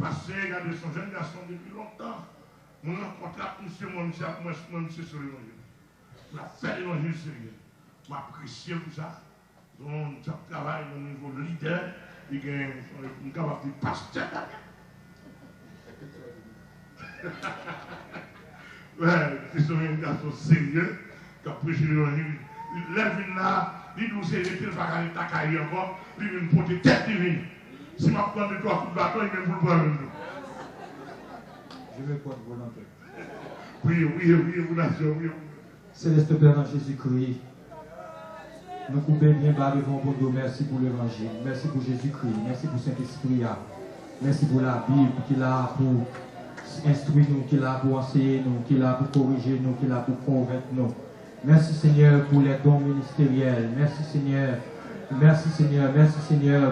passé, regardez son jeune garçon depuis longtemps. Mon contrat, monsieur, moi, monsieur sur l'évangile. Je fait l'évangile sérieux. Je apprécie tout ça. Donc, je travaille au niveau leader. Il y a une capacité de pasteur. Ouais, c'est un garçon sérieux qui a prêché l'évangile. Lève là, il nous s'est arrêté, il va gagner ta carrière encore, il vient pour te tête divine. Si je prends de toi coups de bâton, il vient pour le prendre. Je vais prendre volonté. Oui, vous nation, oui. Céleste Père en Jésus-Christ, nous coupons bien bas devant bon Dieu. Merci pour l'évangile, merci pour Jésus-Christ, merci pour Saint-Esprit, merci pour la Bible qui est là pour instruire nous, qui est là pour enseigner nous, qui est là pour corriger nous, qui est là pour convaincre nous. Merci Seigneur pour les dons ministériels, merci Seigneur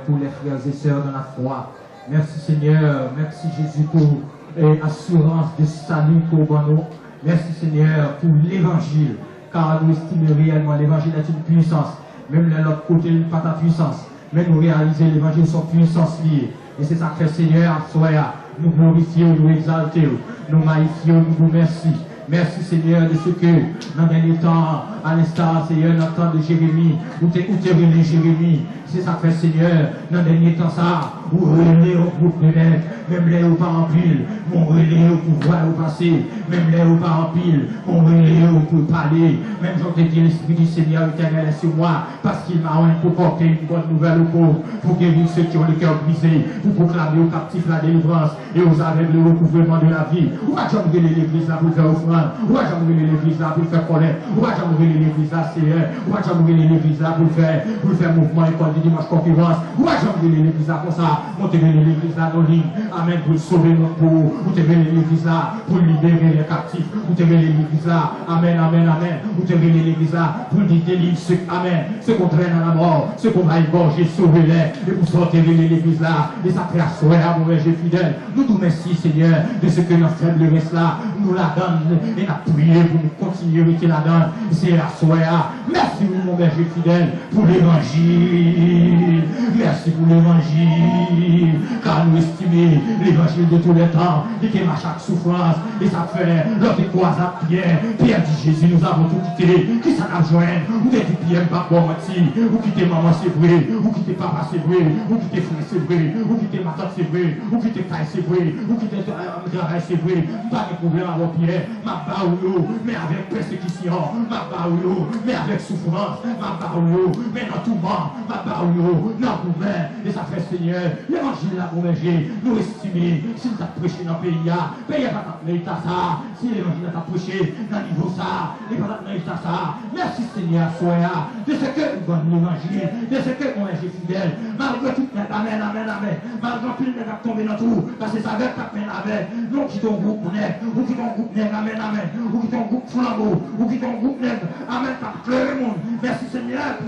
pour les frères et sœurs dans la foi. Merci Seigneur, merci Jésus pour l'assurance de salut pour nous. Merci Seigneur pour l'évangile, car nous estimons réellement l'évangile est une puissance. Même de l'autre côté, il n'est pas ta puissance. Mais nous réalisons l'évangile sans puissance liée. Et c'est ça que fait Seigneur, soyez, nous glorifions, nous exaltons, nous magnifions, nous vous remercions. Merci Seigneur de ce que, dans le dernier temps, à l'instar, Seigneur, dans le temps de Jérémie, où tu es venu Jérémie, c'est ça que fait Seigneur, dans le dernier temps, ça, où relais au groupe de nègres, même les au pas en pile, mon relais au pouvoir au passé, même les au pas en pile, mon relais au pour parler, même j'en te dis l'Esprit du Seigneur éternel est sur moi, parce qu'il m'a envoyé pour porter une bonne nouvelle aux pauvres, pour guérir ceux qui ont le cœur brisé, pour proclamer aux captifs la délivrance et aux aveugles le recouvrement de la vie. Où va j'envoyer l'église là pour faire offrande? Où va j'envoyer l'église là pour faire connaître? Où va j'envoyer l'église là, Seigneur? Où va j'envoyer l'église là pour faire mouvement école du dimanche conférence? Où va j'envoyer l'église là pour ça? Montez l'église là dans ligne. Amen, pour sauver nos pauvres. Où te l'église là pour libérer les captifs. Où te l'église là, amen, amen, amen. Où te l'église là pour délivrer ceux, amen, ceux qu'on traîne à la mort, ceux qu'on va égorger, sauver-les. Et pour sortir l'église là, et ça fait assurer à mon Dieu fidèle. Nous nous merci, Seigneur, de ce que notre faiblesse là nous la donne et nous prier pour nous continuer qui la donne. C'est la soirée. Merci, mon berger fidèle, pour l'évangile. Merci pour l'évangile. Car nous estimons l'évangile de tous les temps et qui à chaque souffrance. Et ça fait l'autre croise à Pierre. Pierre dit Jésus, nous avons tout quitté. Qui ça n'a joint? Ou qui dit Pierre, pas bon menti. Ou qui dit maman, c'est vrai. Ou qui dit papa, c'est vrai. Ou qui dit frère, c'est vrai. Ou qui dit ma tante, c'est vrai. Ou qui dit taille, c'est vrai. Ou qui dit travail, c'est vrai. Pas de problème avec Pierre. Ma baoulou, mais avec persécution. Ma baoulou, mais avec souffrance. Ma baoulou, mais dans tout monde. Ma baoulou, dans tout monde. Et ça fait Seigneur, l'évangile là, mon berger, nous estimer, s'il t'a prêché dans le pays, pays pas l'état ça. Si l'évangile t'a prêché dans le niveau ça, il pas l'état ça. Merci Seigneur, soya, de ce que nous donne l'évangile, de ce que mon berger fidèle, malgré tout, amen, amen, amen. Malgré tout, il va tomber dans tout, parce que ça va être avec. Nous qui ton groupe nègre, ou qui ton groupe nègre, amen, amen. Ou qui ton groupe flambeau, ou qui ton groupe nègre, amen, t'as pleuré le monde. Merci Seigneur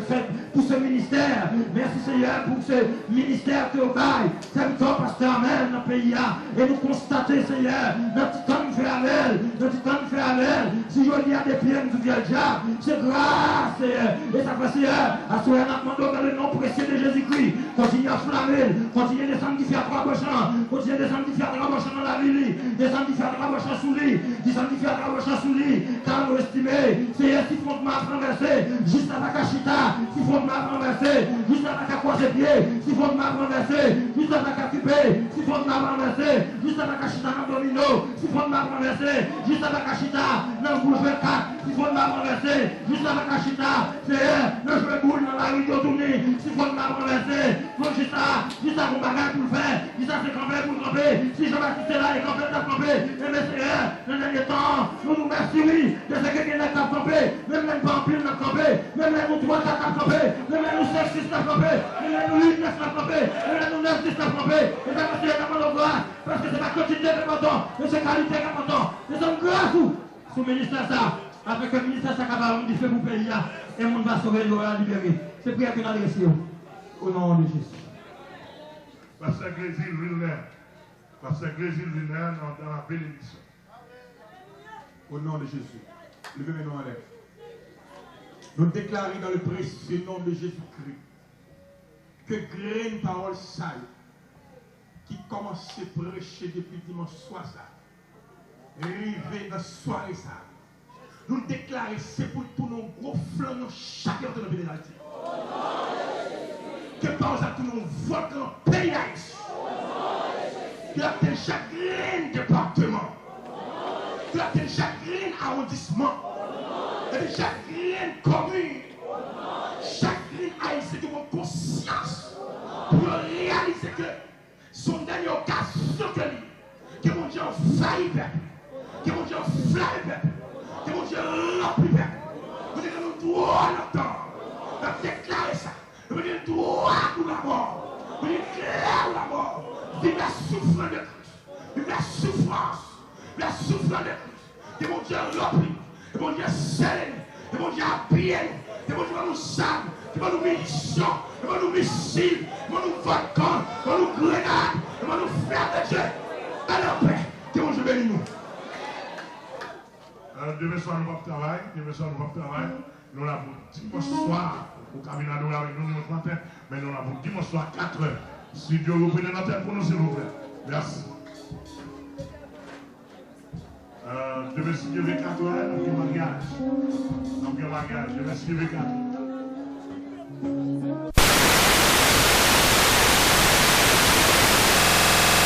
pour ce ministère. Merci Seigneur pour ce ministère que vous bail. C'est le temps, pasteur, amen, dans le pays. Et nous constatons, Seigneur, notre temps nous fait avec, notre temps nous fait avec. Si je dis à des pieds, nous disons déjà, c'est grâce, Seigneur. Et ça fait, Seigneur, à ce moment-là, dans le nom précieux de Jésus-Christ, continue à flammer, continue à descendre d'ici à 3 bochants, continue à descendre d'ici à 3 bochants dans la ville, descendre d'ici à 3 bochants sous lui, descendre d'ici à 3 bochants sous lui, car nous estimons, Seigneur, si fondement à traverser, juste à la cachita, si fondement à traverser, juste à la croiser pied, si fondement à traverser, juste à la cacupé, si fondement à traverser, juste à la cachita dans le domino, si fondement à traverser, juste à la cachita dans le boule 24, si fondement à traverser, juste à la cachita, Seigneur, dans le jeu boule dans la rue de tourner, si fondement à traverser, juste à mon bagage pour le faire, juste à se camper pour le camper, si Jean-Baptiste est là et camper pour camper, et bien Seigneur, dans le dernier temps, nous nous merci, oui, de ce que quelqu'un a campé, même les vampires n'a campé, même les nous 3 4 n'a campé, même les nous 5 6 n'a campé, même les nous 8 9 n'a campé, même les nous 9 10 n'a campé, et bien Monsieur est capable de voir, parce que c'est ma quantité de montant, mais c'est qualité de montant, nous sommes grâce sous le ministère ça, après que le ministère ça capable de faire pour le pays, et on va sauver le libérer. C'est prière que nous adressons au nom de Jésus. Pasteur Grésil Villeneuve, Pasteur Grésil Villeneuve dans la bénédiction. Au nom de Jésus. Levez mes mains en l'air. Nous déclarons dans le précieux nom de Jésus-Christ que graine parole saille qui commence à prêcher depuis dimanche soir ça. Arrivé dans soirée ça. Nous déclarons c'est pour tous nos gros flancs dans chaque heure de la pénalité. Que par exemple tous nos votes dans le pays d'Haïti. Que la telle chaque département. Que la telle chaque arrondissement. Que chaque commune. Chaque haïtien qui a conscience pour réaliser que son dernière occasion que mon Dieu faillit peuple, que mon Dieu flamme peuple, que mon Dieu remplit peuple. Vous dites que nous devons l'entendre. Nous déclarer ça. Nous dites droit pour la mort. Nous dites clair la mort. Vive la souffrance de Christ. Vive la souffrance. La souffrance de Christ. Que mon Dieu remplit. Que mon Dieu scelle. Que mon Dieu appuyé. Que mon Dieu va nous salve. Que va nous munitions. Que va nous missiles. Que va nous volcans. Que va nous grenades. Que va nous faire de Dieu. À la paix. Que mon Dieu bénisse nous. Demain soir, nous va travailler. Demain soir, nous va travailler. Nous l'avons dimanche soir. Au cabinet, nous l'avons dimanche matin. Mais nous l'avons dimanche soir 4 heures. Si Dieu vous prenez notre tête pour nous, s'il vous plaît. Merci. Demain, si Dieu veut 4 heures, nous avons un mariage. Nous avons un mariage. Demain, si Dieu veut 4 heures.